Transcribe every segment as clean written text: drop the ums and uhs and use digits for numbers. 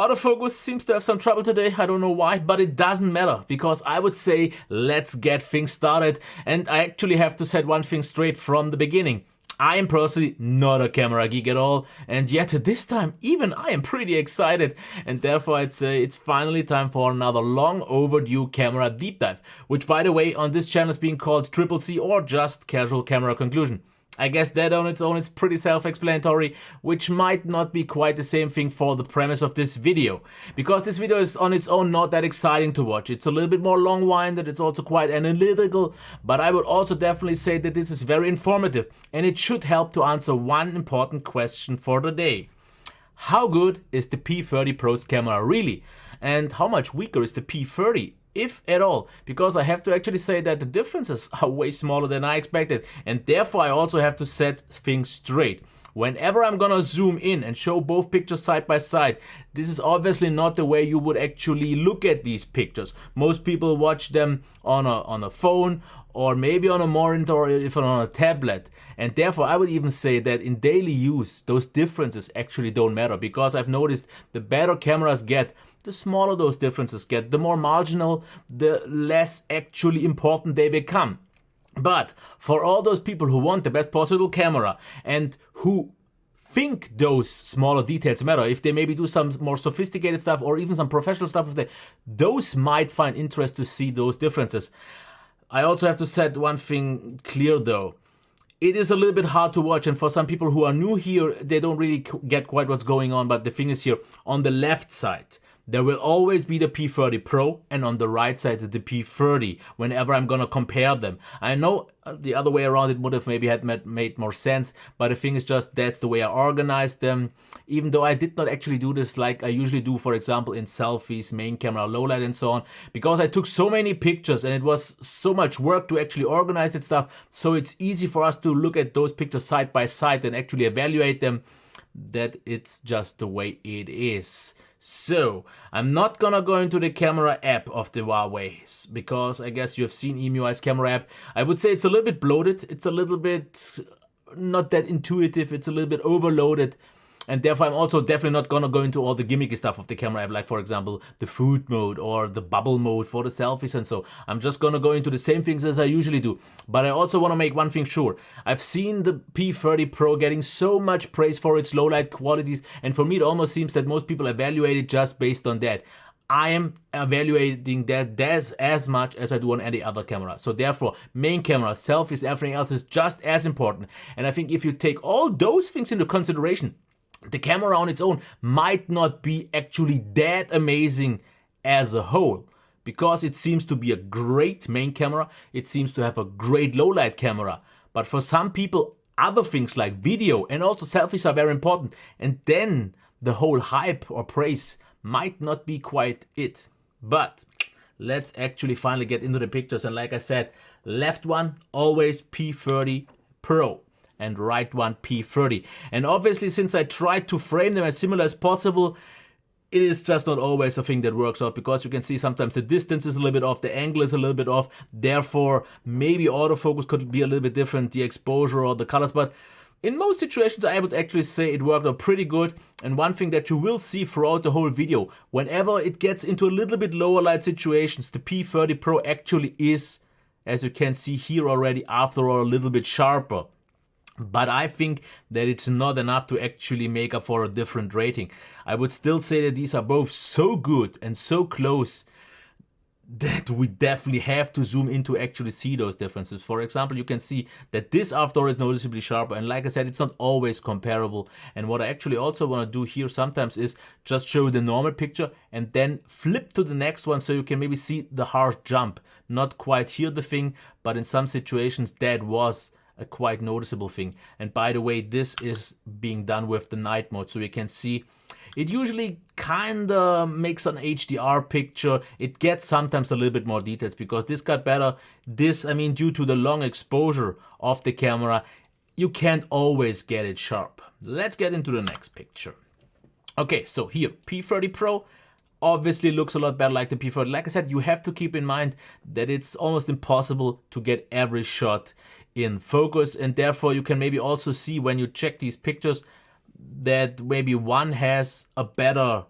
Autofocus seems to have some trouble today, I don't know why, but it doesn't matter, because I would say let's get things started, and I actually have to set one thing straight from the beginning. I am personally not a camera geek at all, and yet this time even I am pretty excited, and therefore I'd say it's finally time for another long overdue camera deep dive, which by the way on this channel is being called Triple C or just Casual Camera Conclusion. I guess that on its own is pretty self-explanatory, which might not be quite the same thing for the premise of this video. Because this video is on its own not that exciting to watch. It's a little bit more long-winded, it's also quite analytical, but I would also definitely say that this is very informative and it should help to answer one important question for the day. How good is the P30 Pro's camera really? And how much weaker is the P30? If at all, because I have to actually say that the differences are way smaller than I expected, and therefore I also have to set things straight. Whenever I'm gonna zoom in and show both pictures side by side, this is obviously not the way you would actually look at these pictures. Most people watch them on a phone or maybe on a monitor or even on a tablet. And therefore I would even say that in daily use those differences actually don't matter, because I've noticed the better cameras get, the smaller those differences get, the more marginal, the less actually important they become. But for all those people who want the best possible camera and who think those smaller details matter, if they maybe do some more sophisticated stuff or even some professional stuff, those might find interest to see those differences. I also have to set one thing clear though. It is a little bit hard to watch, and for some people who are new here, they don't really get quite what's going on, but the thing is here, on the left side, there will always be the P30 Pro, and on the right side the P30 whenever I'm gonna compare them. I know the other way around it would have maybe had made more sense, but the thing is just that's the way I organized them, even though I did not actually do this like I usually do, for example in Selfies, main camera, low light and so on, because I took so many pictures and it was so much work to actually organize that stuff, so it's easy for us to look at those pictures side by side and actually evaluate them, that it's just the way it is. So, I'm not gonna go into the camera app of the Huawei's, because I guess you have seen EMUI's camera app. I would say it's a little bit bloated, it's a little bit not that intuitive, it's a little bit overloaded. And therefore I'm also definitely not gonna go into all the gimmicky stuff of the camera app, like for example the food mode or the bubble mode for the selfies and so. I'm just gonna go into the same things as I usually do. But I also wanna make one thing sure. I've seen the P30 Pro getting so much praise for its low light qualities, and for me it almost seems that most people evaluate it just based on that. I am evaluating that as much as I do on any other camera. So therefore, main camera, selfies, everything else is just as important. And I think if you take all those things into consideration, the camera on its own might not be actually that amazing as a whole, because it seems to be a great main camera, it seems to have a great low light camera, but for some people other things like video and also selfies are very important, and then the whole hype or praise might not be quite it. But let's actually finally get into the pictures, and like I said, left one always P30 Pro. And right one P30. And obviously, since I tried to frame them as similar as possible, it is just not always a thing that works out, because you can see sometimes the distance is a little bit off, the angle is a little bit off, therefore maybe autofocus could be a little bit different, the exposure or the colors, but in most situations I would actually say it worked out pretty good. And one thing that you will see throughout the whole video, whenever it gets into a little bit lower light situations, the P30 Pro actually is, as you can see here already, after all a little bit sharper. But I think that it's not enough to actually make up for a different rating. I would still say that these are both so good and so close that we definitely have to zoom in to actually see those differences. For example, you can see that this after all is noticeably sharper, and like I said, it's not always comparable. And what I actually also want to do here sometimes is just show the normal picture and then flip to the next one, so you can maybe see the harsh jump. Not quite here the thing, but in some situations that was a quite noticeable thing. And by the way, this is being done with the night mode, so you can see it usually kinda makes an HDR picture. It gets sometimes a little bit more details, because this got better. This, I mean, due to the long exposure of the camera, you can't always get it sharp. Let's get into the next picture. Okay, so here, P30 Pro obviously looks a lot better like the P30. Like I said, you have to keep in mind that it's almost impossible to get every shot in focus, and therefore you can maybe also see when you check these pictures that maybe one has a better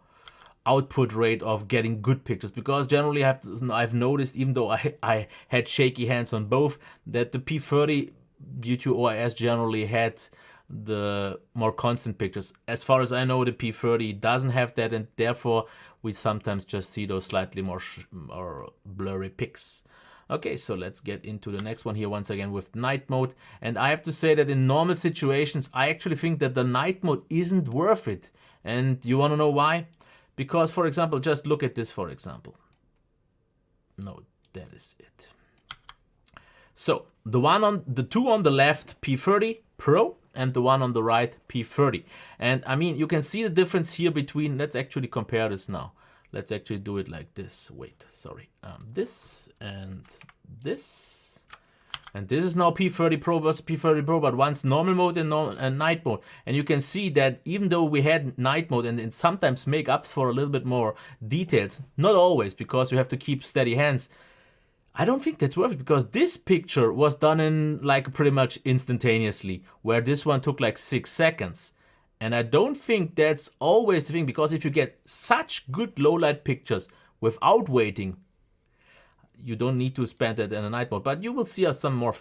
output rate of getting good pictures, because generally I've noticed, even though I had shaky hands on both, that the P30 due to OIS generally had the more constant pictures. As far as I know, the P30 doesn't have that, and therefore we sometimes just see those slightly more blurry pics. Okay, so let's get into the next one here once again with night mode. And I have to say that in normal situations, I actually think that the night mode isn't worth it. And you want to know why? Because, for example, just look at this, for example. No, that is it. So the two on the left, P30 Pro, and the one on the right, P30. And I mean, you can see the difference here between, let's actually compare this now. Let's actually do it like this. Wait, sorry. This and this. And this is now P30 Pro versus P30 Pro, but one's normal mode and night mode. And you can see that even though we had night mode and it sometimes make ups for a little bit more details, not always, because you have to keep steady hands, I don't think that's worth it, because this picture was done in like pretty much instantaneously, where this one took like 6 seconds. And I don't think that's always the thing, because if you get such good low light pictures without waiting, you don't need to spend it in a night mode. But you will see some more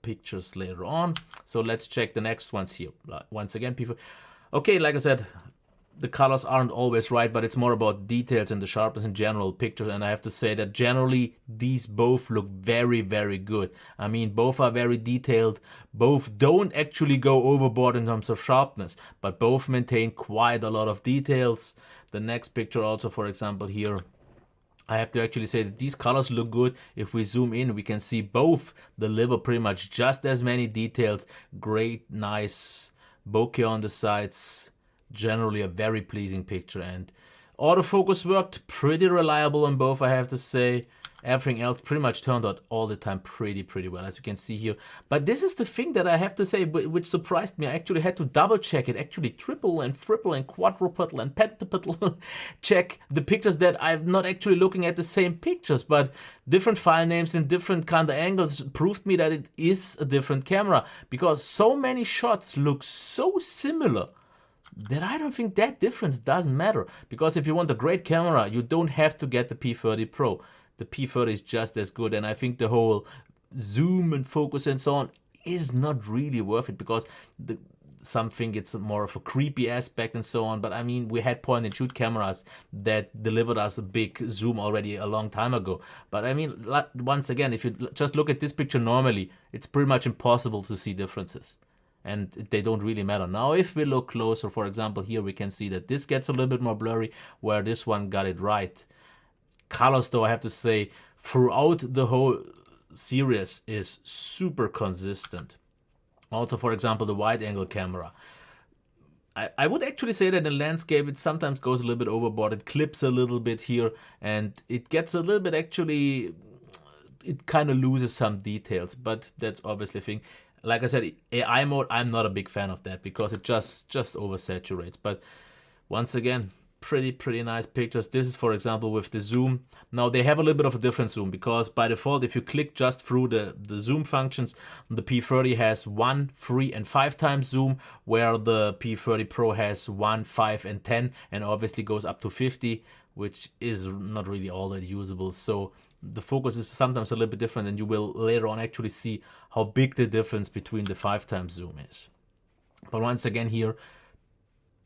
pictures later on. So let's check the next ones here. Once again, people. Okay, like I said, the colors aren't always right, but it's more about details and the sharpness in general pictures. And I have to say that generally these both look very, very good. I mean, both are very detailed. Both don't actually go overboard in terms of sharpness, but both maintain quite a lot of details. The next picture also, for example, here, I have to actually say that these colors look good. If we zoom in, we can see both deliver pretty much just as many details. Great, nice bokeh on the sides. Generally a very pleasing picture, and autofocus worked pretty reliable on both, I have to say. Everything else pretty much turned out all the time pretty well, as you can see here. But this is the thing that I have to say, which surprised me. I actually had to double check it, actually triple and triple and quadruple and pentaple check the pictures that I'm not actually looking at the same pictures, but different file names and different kind of angles proved me that it is a different camera, because so many shots look so similar that I don't think that difference doesn't matter. Because if you want a great camera, you don't have to get the P30 Pro. The P30 is just as good, and I think the whole zoom and focus and so on is not really worth it, because some think it's more of a creepy aspect and so on. But I mean, we had point and shoot cameras that delivered us a big zoom already a long time ago. But I mean, once again, if you just look at this picture normally, it's pretty much impossible to see differences. And they don't really matter. Now, if we look closer, for example, here we can see that this gets a little bit more blurry, where this one got it right. Colors, though, I have to say, throughout the whole series is super consistent. Also, for example, the wide angle camera. I would actually say that in landscape, it sometimes goes a little bit overboard. It clips a little bit here, and it gets a little bit actually, it kind of loses some details, but that's obviously a thing. Like I said, AI mode, I'm not a big fan of that, because it just oversaturates. But once again, pretty nice pictures. This is, for example, with the zoom. Now, they have a little bit of a different zoom, because by default, if you click just through the zoom functions, the P30 has 1, 3, and 5 times zoom, where the P30 Pro has 1, 5, and 10, and obviously goes up to 50, which is not really all that usable. So the focus is sometimes a little bit different, and you will later on actually see how big the difference between the 5 times zoom is. But once again here,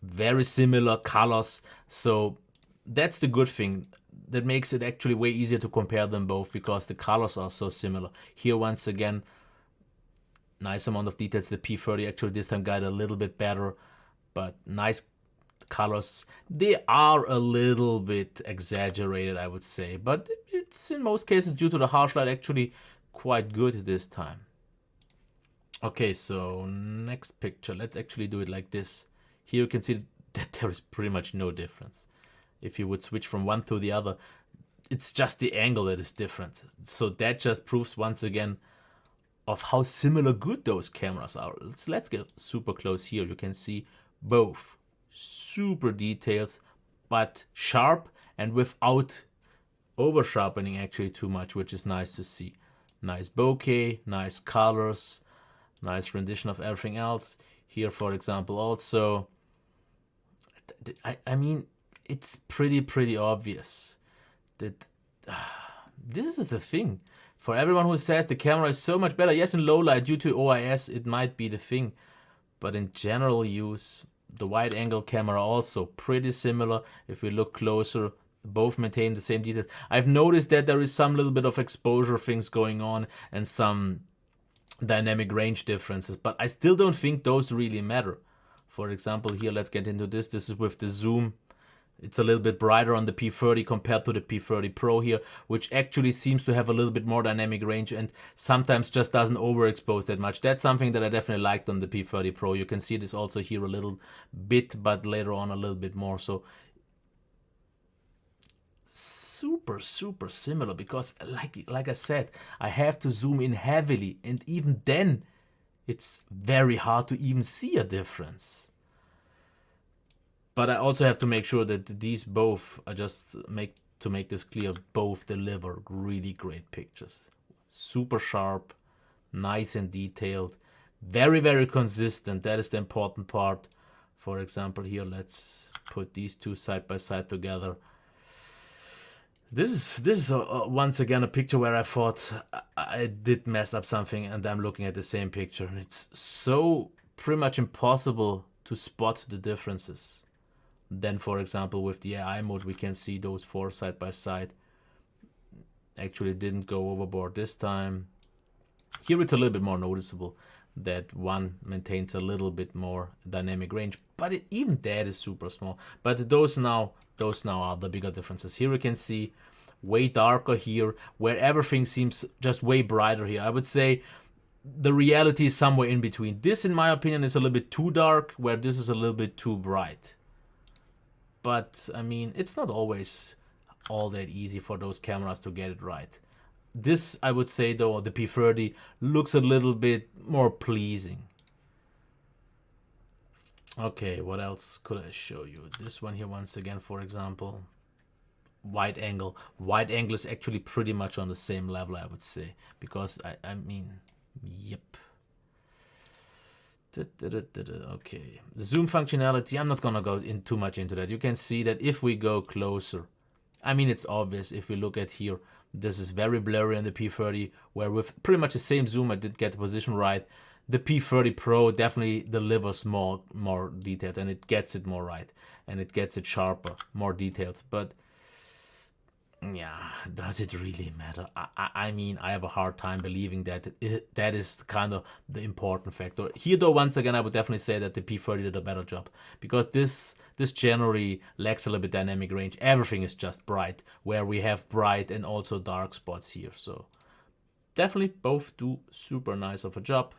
very similar colors, so that's the good thing. That makes it actually way easier to compare them both, because the colors are so similar. Here, once again, nice amount of details. The P30 actually this time got a little bit better, but nice colors. They are a little bit exaggerated, I would say, but it's in most cases, due to the harsh light, actually quite good this time. Okay, so next picture, let's actually do it like this. Here you can see that there is pretty much no difference. If you would switch from one to the other, it's just the angle that is different. So that just proves once again of how similar good those cameras are. Let's get super close here. You can see both super details, but sharp and without over sharpening actually too much, which is nice to see. Nice bokeh, nice colors, nice rendition of everything else. Here, for example, also, I mean, it's pretty obvious that this is the thing. For everyone who says the camera is so much better, yes, in low light due to OIS, it might be the thing. But in general use, the wide angle camera also pretty similar. If we look closer, both maintain the same details. I've noticed that there is some little bit of exposure things going on and some dynamic range differences, but I still don't think those really matter. For example, here, let's get into this. This is with the zoom. It's a little bit brighter on the P30 compared to the P30 Pro here, which actually seems to have a little bit more dynamic range and sometimes just doesn't overexpose that much. That's something that I definitely liked on the P30 Pro. You can see this also here a little bit, but later on a little bit more. So super similar, because like I said, I have to zoom in heavily, and even then it's very hard to even see a difference. But I also have to make sure that these both, to make this clear, both deliver really great pictures. Super sharp, nice and detailed, very consistent. That is the important part. For example, here, let's put these two side by side together. This is once again a picture where I thought I did mess up something, and I'm looking at the same picture, and it's so pretty much impossible to spot the differences. Then, for example, with the AI mode, we can see those four side by side. Actually didn't go overboard this time. Here it's a little bit more noticeable that one maintains a little bit more dynamic range, but even that is super small. But those now are the bigger differences. Here we can see way darker here, where everything seems just way brighter here. I would say the reality is somewhere in between. This, in my opinion, is a little bit too dark, where this is a little bit too bright. But I mean, it's not always all that easy for those cameras to get it right. This, I would say though, the P30 looks a little bit more pleasing. Okay, what else could I show you? This one here, once again, for example, wide angle. Wide angle is actually pretty much on the same level, I would say, because I mean, yep. Okay, the zoom functionality, I'm not gonna go in too much into that. You can see that if we go closer, I mean, it's obvious. If we look at here, this is very blurry on the P30, where with pretty much the same zoom, I did get the position right. The P30 Pro definitely delivers more details, and it gets it more right, and it gets it sharper, more detailed. But yeah, does it really matter? I mean, I have a hard time believing that that is kind of the important factor. Here, though, once again, I would definitely say that the P30 did a better job, because this generally lacks a little bit dynamic range. Everything is just bright, where we have bright and also dark spots here. So definitely both do super nice of a job.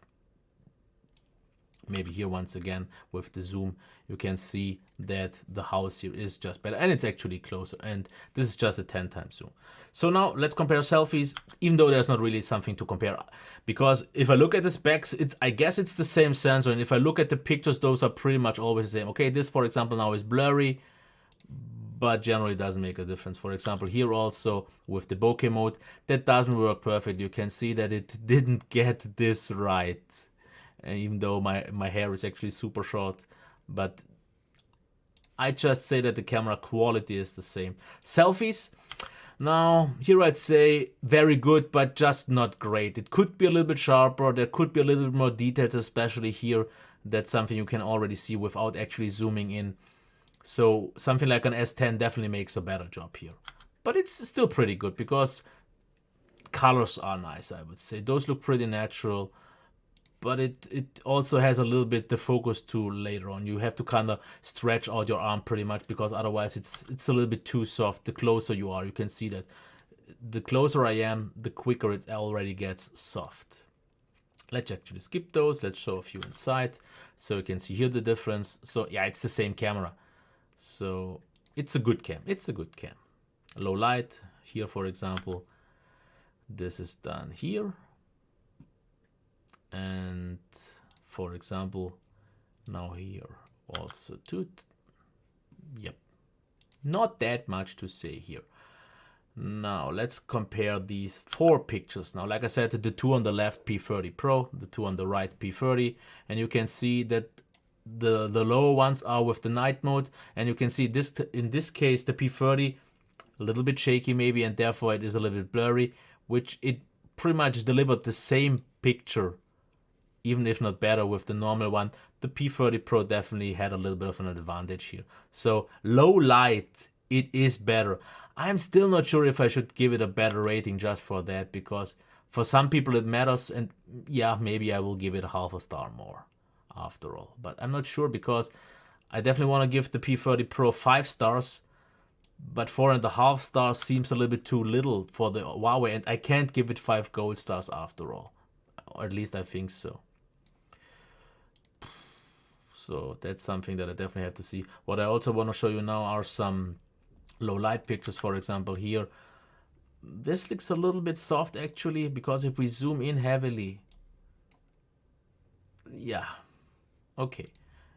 Maybe here once again with the zoom, you can see that the house here is just better, and it's actually closer, and this is just a 10 times zoom. So now let's compare selfies, even though there's not really something to compare, because if I look at the specs, I guess it's the same sensor, and if I look at the pictures, those are pretty much always the same. Okay, this, for example, now is blurry, but generally doesn't make a difference. For example, here also with the bokeh mode, that doesn't work perfect. You can see that it didn't get this right. And even though my hair is actually super short, but I just say that the camera quality is the same. Selfies, now here I'd say very good, but just not great. It could be a little bit sharper, there could be a little bit more details, especially here. That's something you can already see without actually zooming in. So something like an S10 definitely makes a better job here. But it's still pretty good, because colors are nice, I would say. Those look pretty natural. But it also has a little bit the focus tool later on. You have to kind of stretch out your arm pretty much, because otherwise it's a little bit too soft. The closer you are, you can see that the closer I am, the quicker it already gets soft. Let's actually skip those. Let's show a few inside, so you can see here the difference. So yeah, it's the same camera. So it's a good cam. It's a good cam. Low light here, for example. This is done here. And for example, now here also too. Yep, not that much to say here. Now let's compare these four pictures. Now, like I said, the two on the left P30 Pro, the two on the right P30, and you can see that the lower ones are with the night mode, and you can see this in this case the P30 a little bit shaky maybe, and therefore it is a little bit blurry, which it pretty much delivered the same picture, even if not better, with the normal one. The P30 Pro definitely had a little bit of an advantage here. So low light, it is better. I'm still not sure if I should give it a better rating just for that, because for some people it matters, and yeah, maybe I will give it a half a star more after all. But I'm not sure, because I definitely want to give the P30 Pro 5 stars, but 4.5 stars seems a little bit too little for the Huawei, and I can't give it 5 gold stars after all. Or at least I think so. So that's something that I definitely have to see. What I also want to show you now are some low light pictures. For example, here, this looks a little bit soft actually, because if we zoom in heavily, yeah, okay.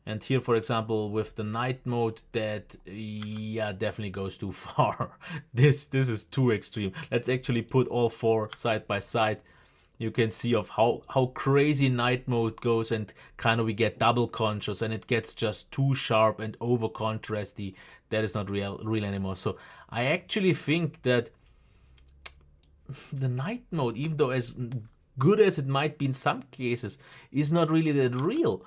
And here, for example, with the night mode, that, yeah, definitely goes too far. This is too extreme. Let's actually put all 4 side by side. You can see of how crazy night mode goes, and kind of we get double contrast, and it gets just too sharp and over contrasty. That is not real anymore. So I actually think that the night mode, even though as good as it might be in some cases, is not really that real.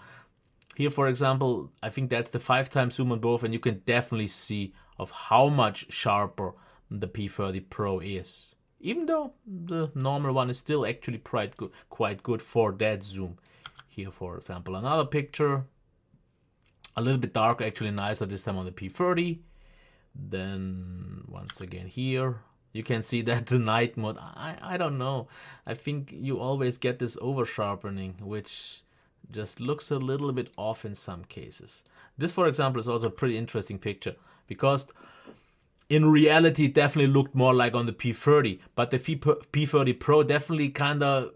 Here, for example, I think that's the 5x zoom on both, and you can definitely see of how much sharper the P30 Pro is. Even though the normal one is still actually quite good for that zoom. Here, for example, another picture, a little bit darker, actually nicer this time on the P30. Then once again here, you can see that the night mode, I don't know. I think you always get this over sharpening, which just looks a little bit off in some cases. This, for example, is also a pretty interesting picture, because in reality it definitely looked more like on the P30, but the P30 Pro definitely kind of,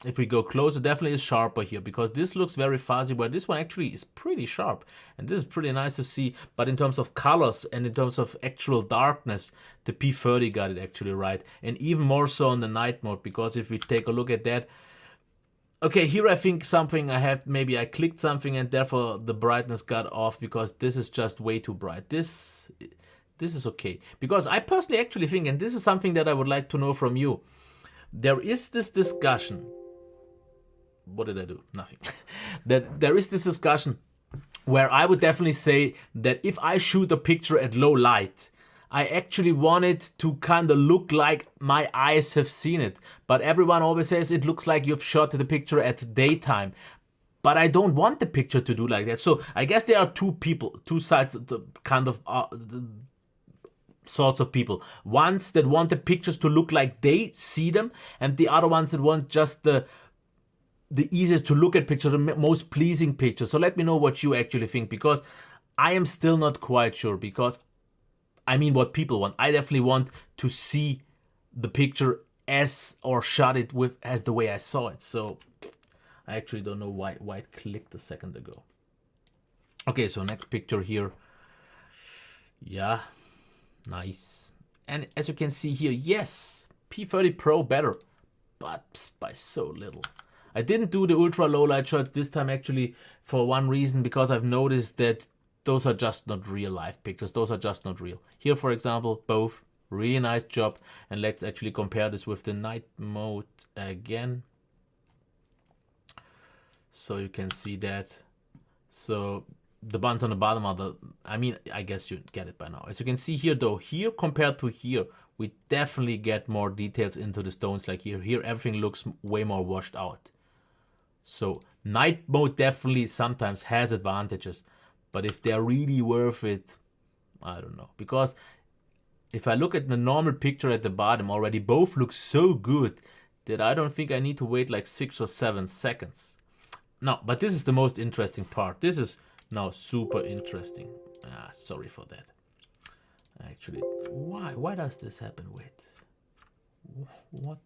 if we go closer, definitely is sharper here, because this looks very fuzzy, where this one actually is pretty sharp, and this is pretty nice to see. But in terms of colors and in terms of actual darkness, the P30 got it actually right, and even more so on the night mode, because if we take a look at that, okay, here I think maybe I clicked something and therefore the brightness got off, because this is just way too bright. This is okay, because I personally actually think, and this is something that I would like to know from you, there is this discussion. What did I do? Nothing. That there is this discussion where I would definitely say that if I shoot a picture at low light, I actually want it to kind of look like my eyes have seen it. But everyone always says it looks like you've shot the picture at daytime. But I don't want the picture to do like that. So I guess there are two sides of the kind of sorts of people. Ones that want the pictures to look like they see them, and the other ones that want just the easiest to look at picture, the most pleasing picture. So let me know what you actually think, because I am still not quite sure, because I mean what people want. I definitely want to see the picture or shot it with as the way I saw it. So I actually don't know why it clicked a second ago. Okay, so next picture here. Yeah, nice. And as you can see here, yes, P30 Pro better, but by so little. I didn't do the ultra low light shots this time actually for one reason, because I've noticed that those are just not real life pictures. Those are just not real. Here, for example, both really nice job. And let's actually compare this with the night mode again, so you can see that. So the buttons on the bottom are I guess you get it by now. As you can see here though, here compared to here, we definitely get more details into the stones. Like here everything looks way more washed out. So night mode definitely sometimes has advantages, but if they're really worth it, I don't know. Because if I look at the normal picture at the bottom already, both look so good that I don't think I need to wait like 6 or 7 seconds. No, but this is the most interesting part. This is now super interesting. Sorry for that. Actually, why does this happen? Wait, what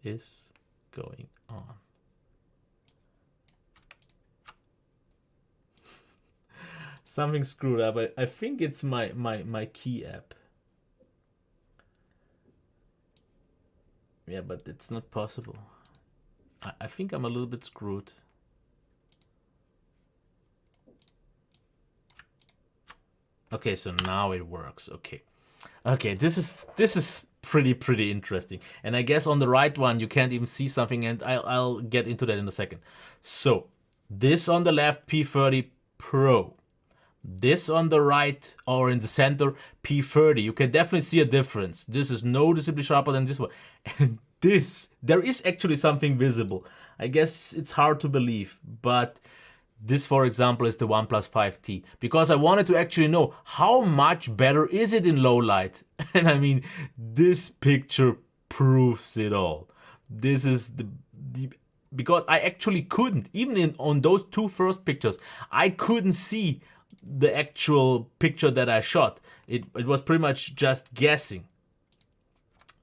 is going on? Something screwed up. I think it's my key app. Yeah, but it's not possible. I think I'm a little bit screwed. Okay, so now it works. Okay, this is pretty interesting. And I guess on the right one you can't even see something, and I'll get into that in a second. So this on the left, P30 Pro. This on the right, or in the center, P30. You can definitely see a difference. This is noticeably sharper than this one. And this, there is actually something visible. I guess it's hard to believe, but this, for example, is the OnePlus 5T, because I wanted to actually know how much better is it in low light. And I mean, this picture proves it all. This is the because I actually couldn't, even on those two first pictures, I couldn't see the actual picture that I shot. It was pretty much just guessing.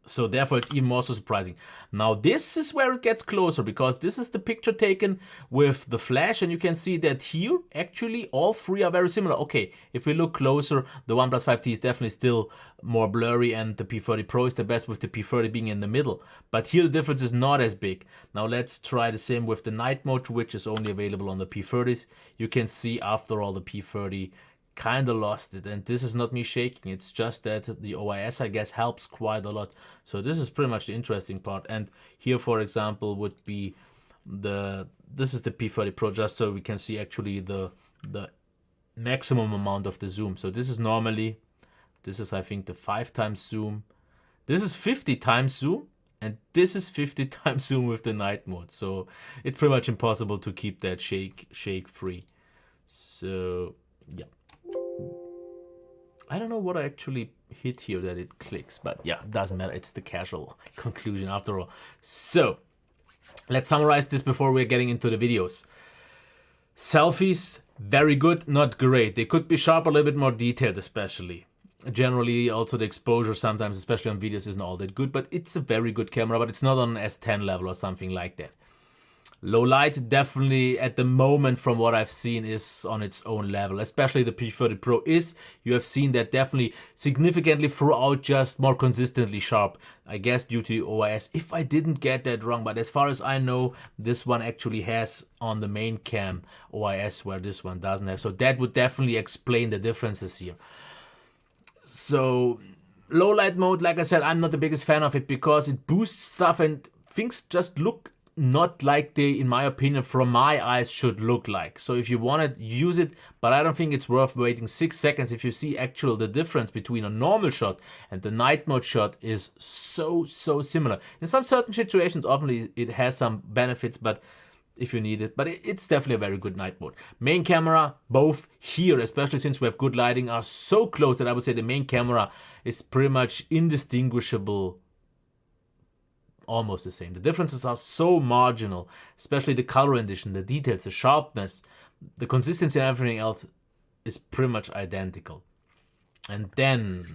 So therefore it's even more so surprising. Now this is where it gets closer, because this is the picture taken with the flash, and you can see that here actually all three are very similar. Okay, if we look closer, the OnePlus 5T is definitely still more blurry, and the P30 Pro is the best, with the P30 being in the middle. But here the difference is not as big. Now let's try the same with the night mode, which is only available on the P30s. You can see after all the P30 kind of lost it, and this is not me shaking, it's just that the OIS, I guess, helps quite a lot. So this is pretty much the interesting part. And here, for example, would be this is the P30 Pro, just so we can see actually the maximum amount of the zoom. So this is normally, this is I think the 5 times zoom, this is 50 times zoom, and this is 50 times zoom with the night mode. So it's pretty much impossible to keep that shake free. So yeah, I don't know what I actually hit here that it clicks, but yeah, it doesn't matter. It's the casual conclusion after all. So let's summarize this before we're getting into the videos. Selfies, very good, not great. They could be sharp, a little bit more detailed, especially. Generally, also the exposure sometimes, especially on videos, isn't all that good, but it's a very good camera, but it's not on an S10 level or something like that. Low light, definitely at the moment from what I've seen, is on its own level. Especially the P30 Pro is, you have seen that definitely significantly throughout, just more consistently sharp. I guess due to OIS, if I didn't get that wrong. But as far as I know, this one actually has on the main cam OIS, where this one doesn't have. So that would definitely explain the differences here. So low light mode, like I said, I'm not the biggest fan of it, because it boosts stuff and things just look not like they, in my opinion, from my eyes, should look like. So if you want to use it, but I don't think it's worth waiting 6 seconds if you see actual the difference between a normal shot and the night mode shot is so similar. In some certain situations, often it has some benefits, but if you need it, but it's definitely a very good night mode. Main camera, both here, especially since we have good lighting, are so close that I would say the main camera is pretty much indistinguishable, almost the same. The differences are so marginal, especially the color rendition, the details, the sharpness, the consistency, and everything else is pretty much identical. And then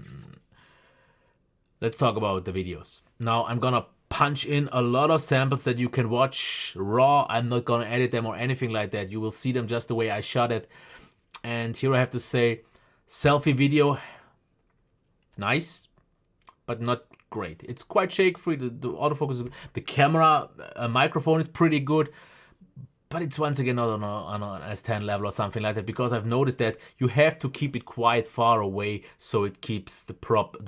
let's talk about the videos. Now I'm gonna punch in a lot of samples that you can watch raw. I'm not gonna edit them or anything like that. You will see them just the way I shot it. And here I have to say, selfie video, nice, but not great. It's quite shake free. The autofocus, the camera, microphone is pretty good, but it's once again not on an S10 level or something like that, because I've noticed that you have to keep it quite far away so it keeps the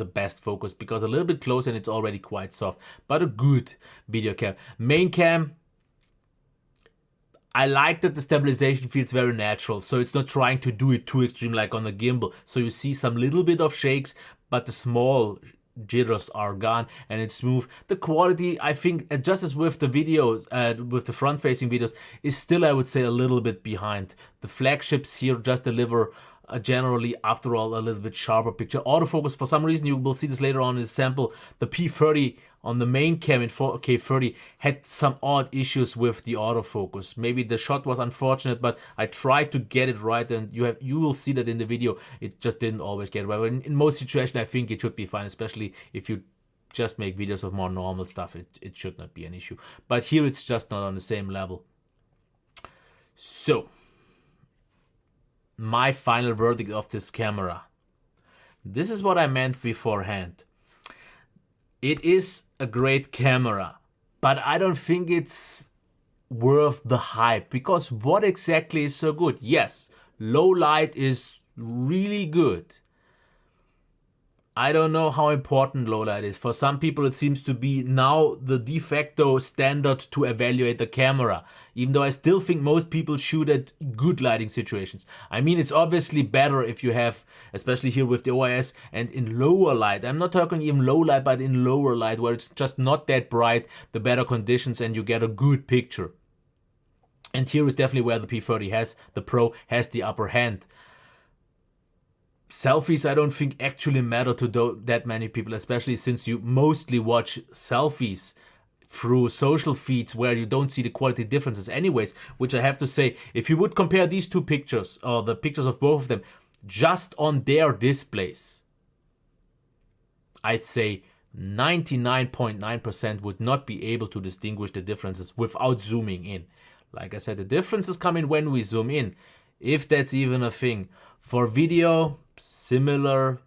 best focus, because a little bit close and it's already quite soft. But a good video cam. Main cam, I like that the stabilization feels very natural, so it's not trying to do it too extreme like on the gimbal. So you see some little bit of shakes, but the small jitters are gone and it's smooth. The quality, I think, just as with the videos, with the front-facing videos, is still, I would say, a little bit behind. The flagships here just deliver generally, after all, a little bit sharper picture. Autofocus, for some reason, you will see this later on in the sample, the P30 on the main cam in 4K 30 had some odd issues with the autofocus. Maybe the shot was unfortunate, but I tried to get it right, and you will see that in the video. It just didn't always get it right. But in most situations, I think it should be fine, especially if you just make videos of more normal stuff. It should not be an issue. But here it's just not on the same level. So, my final verdict of this camera. This is what I meant beforehand. It is a great camera, but I don't think it's worth the hype, because what exactly is so good? Yes, low light is really good. I don't know how important low light is. For some people, it seems to be now the de facto standard to evaluate the camera, even though I still think most people shoot at good lighting situations. I mean, it's obviously better if you have, especially here with the OIS and in lower light. I'm not talking even low light, but in lower light where it's just not that bright, the better conditions and you get a good picture. And here is definitely where the P30 has, the Pro has the upper hand. Selfies, I don't think actually matter to that many people, especially since you mostly watch selfies through social feeds where you don't see the quality differences anyways, which I have to say, if you would compare these two pictures, or the pictures of both of them, just on their displays, I'd say 99.9% would not be able to distinguish the differences without zooming in. Like I said, the differences come in when we zoom in, if that's even a thing. For video, similar,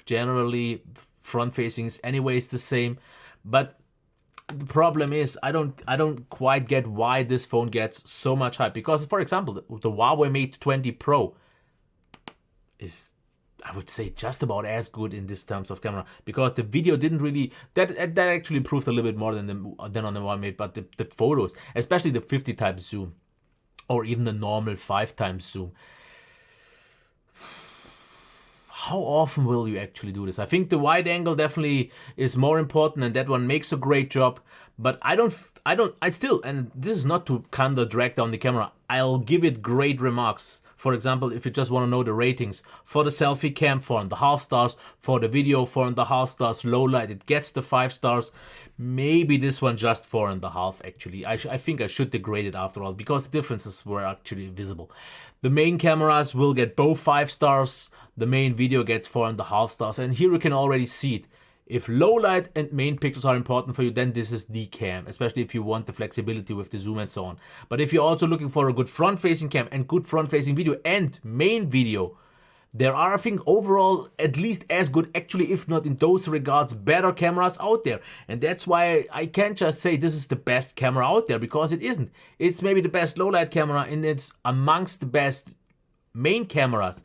generally front facing is anyways the same, but the problem is I don't quite get why this phone gets so much hype, because for example the Huawei Mate 20 Pro is, I would say, just about as good in this terms of camera, because the video didn't really, that actually improved a little bit more than on the Huawei Mate, but the photos, especially the 50 times zoom or even the normal 5 times zoom, how often will you actually do this? I think the wide angle definitely is more important, and that one makes a great job. But I still, and this is not to kind of drag down the camera, I'll give it great remarks. For example, if you just want to know the ratings, for the selfie cam, 4.5 stars, for the video, 4.5 stars, low light, it gets the 5 stars. Maybe this one just 4.5 actually. I think I should degrade it after all, because the differences were actually visible. The main cameras will get both 5 stars, the main video gets 4.5 stars, and here you can already see it. If low light and main pictures are important for you, then this is the cam, especially if you want the flexibility with the zoom and so on. But if you're also looking for a good front-facing cam and good front-facing video and main video, there are, I think, overall at least as good, actually, if not in those regards, better cameras out there. And that's why I can't just say this is the best camera out there, because it isn't. It's maybe the best low-light camera, and it's amongst the best main cameras.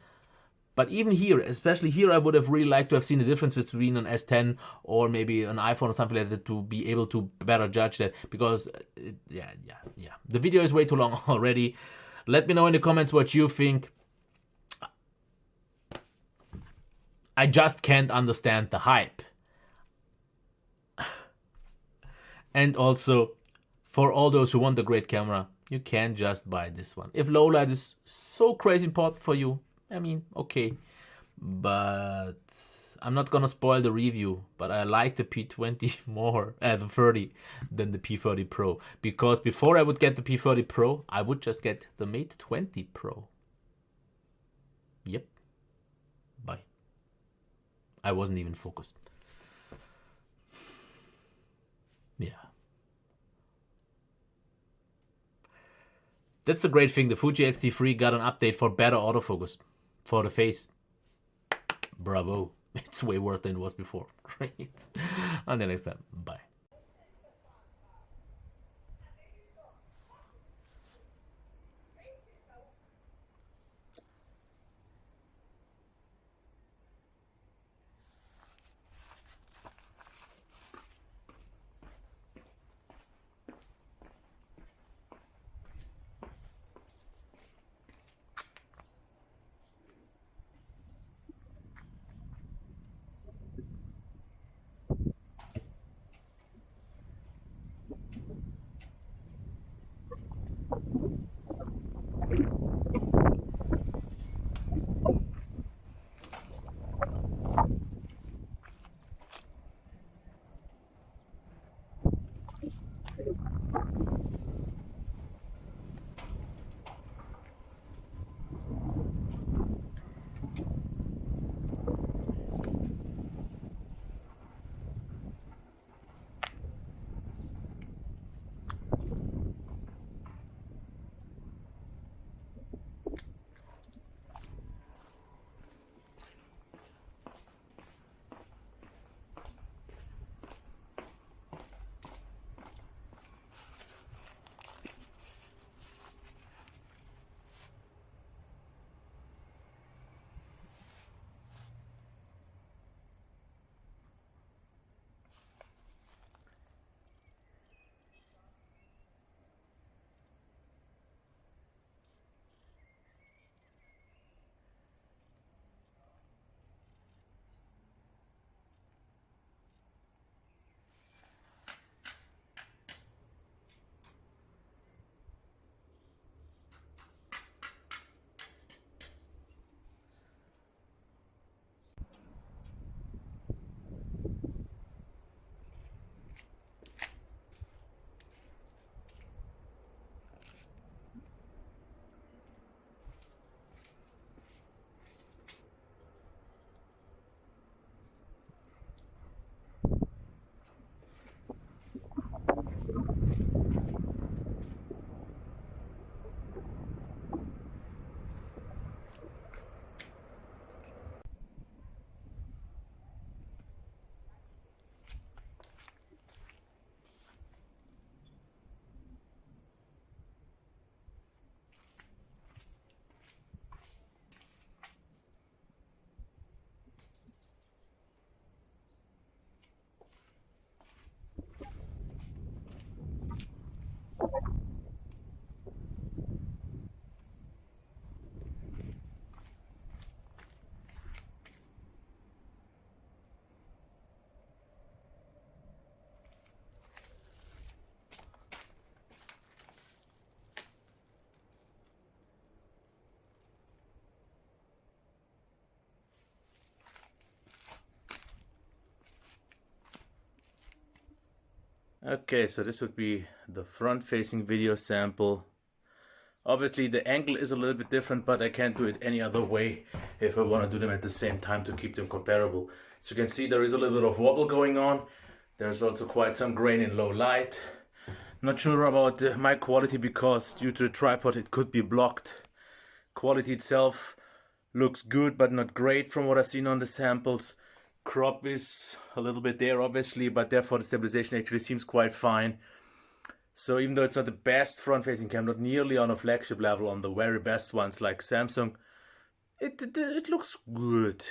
But even here, especially here, I would have really liked to have seen the difference between an S10 or maybe an iPhone or something like that to be able to better judge that, because, yeah. The video is way too long already. Let me know in the comments what you think. I just can't understand the hype. And also, for all those who want a great camera, you can't just buy this one. If low light is so crazy important for you, I mean, okay, but I'm not gonna spoil the review, but I like the P20 more, the 30, than the P30 Pro, because before I would get the P30 Pro, I would just get the Mate 20 Pro. Yep. Bye. I wasn't even focused. Yeah. That's the great thing, the Fuji X-T3 got an update for better autofocus. For the face. Bravo. It's way worse than it was before. Great. Until next time. Bye. Okay, so this would be the front-facing video sample. Obviously the angle is a little bit different, but I can't do it any other way if I want to do them at the same time to keep them comparable. So you can see there is a little bit of wobble going on. There's also quite some grain in low light. Not sure about the mic quality because due to the tripod it could be blocked. Quality itself looks good but not great from what I've seen on the samples. Crop is a little bit there obviously, but therefore the stabilization actually seems quite fine. So even though it's not the best front-facing cam, not nearly on a flagship level on the very best ones like Samsung, it looks good.